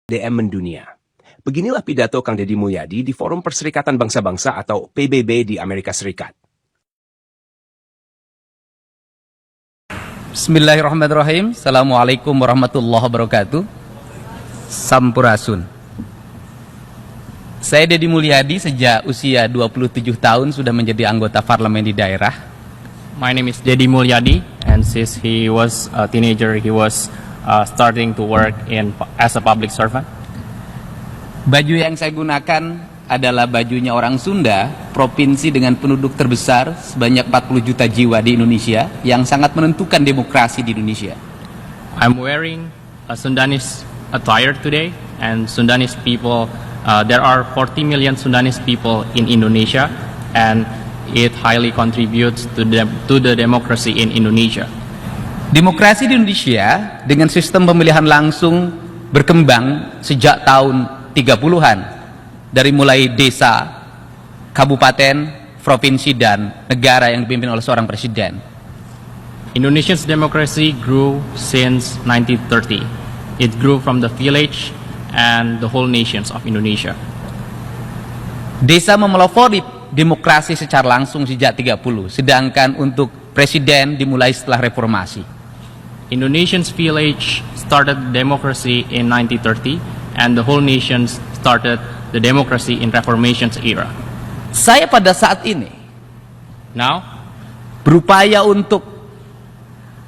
DM mendunia. Beginilah pidato Kang Deddy Mulyadi di Forum Perserikatan Bangsa-Bangsa atau PBB di Amerika Serikat. Bismillahirrahmanirrahim. Assalamualaikum warahmatullahi wabarakatuh. Sampurasun. Saya Deddy Mulyadi sejak usia 27 tahun sudah menjadi anggota parlemen di daerah. My name is Deddy Mulyadi, and since he was a teenager, he was starting to work as a public servant. Baju yang saya gunakan adalah bajunya orang Sunda, provinsi dengan penduduk terbesar sebanyak 40 juta jiwa di Indonesia, yang sangat menentukan demokrasi di Indonesia. I'm wearing a Sundanese attire today, and Sundanese people, there are 40 million Sundanese people in Indonesia, and it highly contributes to the democracy in Indonesia. Demokrasi di Indonesia dengan sistem pemilihan langsung berkembang sejak tahun 30-an, dari mulai desa, kabupaten, provinsi, dan negara yang dipimpin oleh seorang presiden. Indonesia's democracy grew since 1930. It grew from the village and the whole nations of Indonesia. Desa memelopori demokrasi secara langsung sejak 30, sedangkan untuk presiden dimulai setelah reformasi. Indonesian's village started democracy in 1930, and the whole nation started the democracy in Reformation's era. Saya pada saat ini Now, berupaya untuk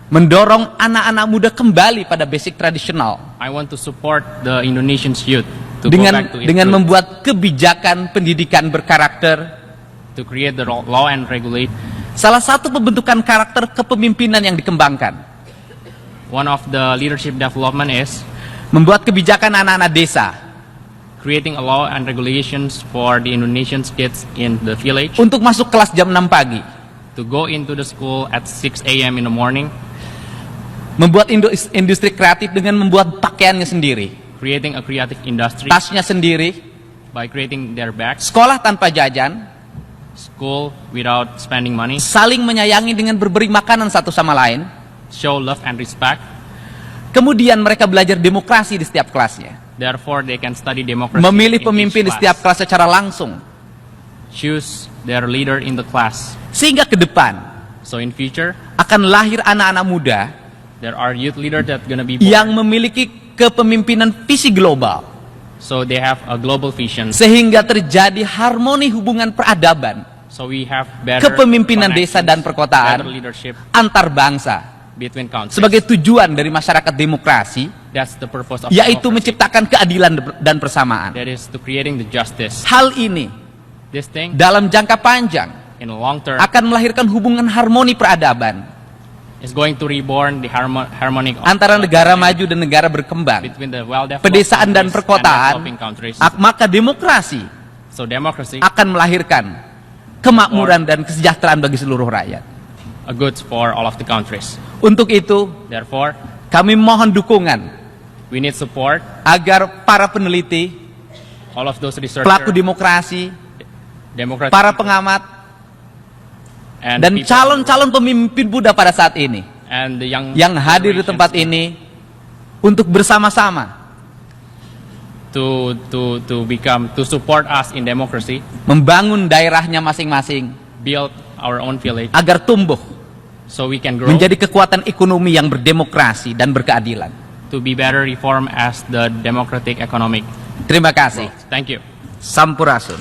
mendorong anak-anak muda kembali pada basic tradisional I want to support the Indonesian's youth to go back to its dengan roots, membuat kebijakan pendidikan berkarakter. to create the law and regulate. Salah satu pembentukan karakter kepemimpinan yang dikembangkan, One of the leadership development is membuat kebijakan anak-anak desa creating a law and regulations for the Indonesian kids in the village untuk masuk kelas jam 6 pagi, to go into the school at 6 a.m. in the morning, membuat industri kreatif dengan membuat pakaiannya sendiri, creating a creative industry tasnya sendiri, by creating their bags, sekolah tanpa jajan, school without spending money, saling menyayangi dengan berberi makanan satu sama lain. show love and respect. Kemudian mereka belajar demokrasi di setiap kelasnya, Therefore, they can study democracy memilih in pemimpin di each setiap class, kelas secara langsung, choose their leader in the class. sehingga ke depan So in future, akan lahir anak-anak muda there are youth leaders that gonna be born. yang memiliki kepemimpinan visi global, So they have a global vision. sehingga terjadi harmoni hubungan peradaban, So we have better kepemimpinan desa dan connections, perkotaan better leadership antar bangsa, between countries. sebagai tujuan dari masyarakat demokrasi, That's the purpose of yaitu democracy. menciptakan keadilan dan persamaan. That is to creating the justice. Hal ini This thing, dalam jangka panjang in the long term, akan melahirkan hubungan harmoni peradaban is going to reborn the harmonic antara negara maju dan negara berkembang, between the well-developed pedesaan dan countries perkotaan. and developing countries. Maka demokrasi So democracy, akan melahirkan kemakmuran dan kesejahteraan bagi seluruh rakyat. a goods for all of the countries. Untuk itu, Therefore, kami mohon dukungan we need support. agar para peneliti, All of those researchers, pelaku demokrasi, democratic para people, pengamat, and dan people, calon-calon pemimpin muda pada saat ini and the young yang hadir di generations tempat ini untuk bersama-sama to support us in democracy, membangun daerahnya masing-masing build our own village, agar tumbuh so we can grow menjadi kekuatan ekonomi yang berdemokrasi dan berkeadilan. to be better reformed as the democratic economic Terima kasih. growth. Thank you. Sampurasun.